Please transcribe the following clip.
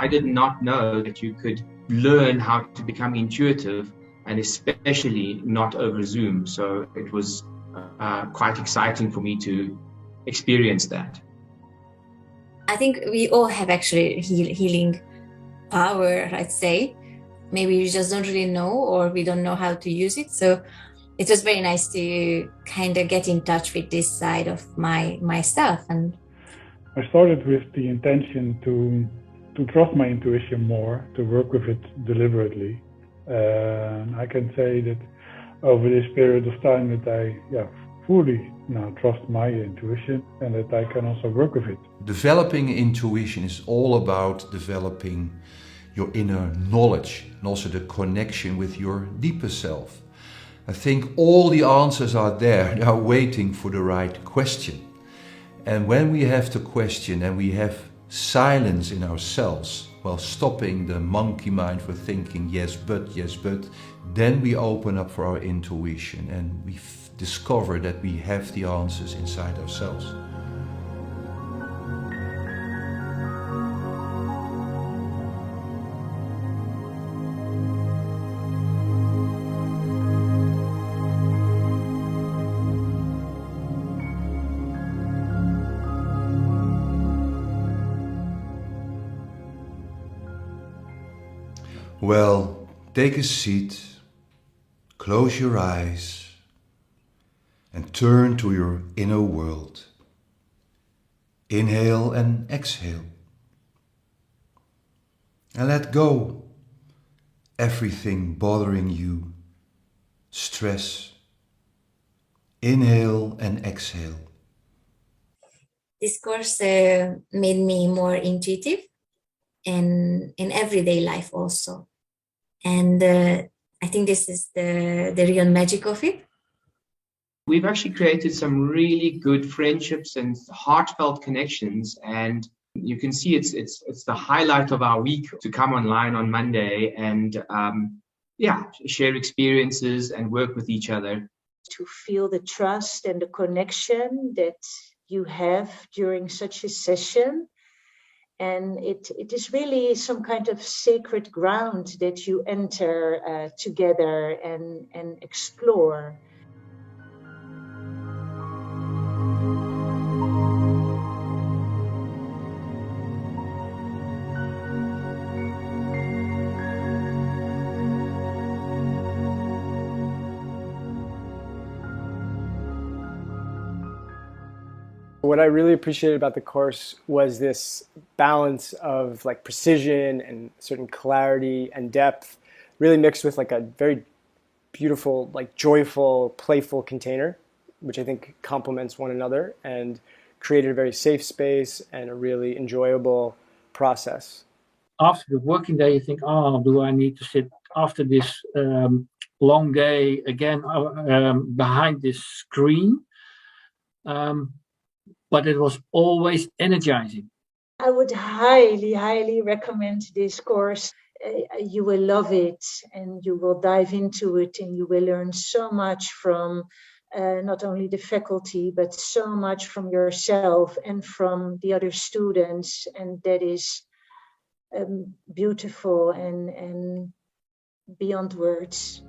I did not know that you could learn how to become intuitive, and especially not over Zoom. So it was quite exciting for me to experience that. I think we all have actually healing power, I'd say. Maybe we just don't really know, or we don't know how to use it. So it was very nice to kind of get in touch with this side of myself. And I started with the intention to trust my intuition more, to work with it deliberately. I can say that over this period of time that I fully now trust my intuition, and that I can also work with it. Developing intuition is all about developing your inner knowledge and also the connection with your deeper self. I think all the answers are there, they are waiting for the right question. And when we have the question and we have silence in ourselves, while stopping the monkey mind for thinking yes but, then we open up for our intuition and we discover that we have the answers inside ourselves. Well, take a seat, close your eyes, and turn to your inner world. Inhale and exhale. And let go everything bothering you, stress. Inhale and exhale. this course made me more intuitive and in everyday life also. And I think this is the real magic of it. We've actually created some really good friendships and heartfelt connections, and you can see it's the highlight of our week to come online on Monday and share experiences and work with each other. To feel the trust and the connection that you have during such a session. And it is really some kind of sacred ground that you enter together and explore. What I really appreciated about the course was this balance of like precision and certain clarity and depth, really mixed with like a very beautiful, like joyful, playful container, which I think complements one another and created a very safe space and a really enjoyable process. After the working day, you think, oh, do I need to sit after this long day again behind this screen? But it was always energizing. I would highly, highly recommend this course. You will love it and you will dive into it and you will learn so much from not only the faculty, but so much from yourself and from the other students. And that is beautiful and beyond words.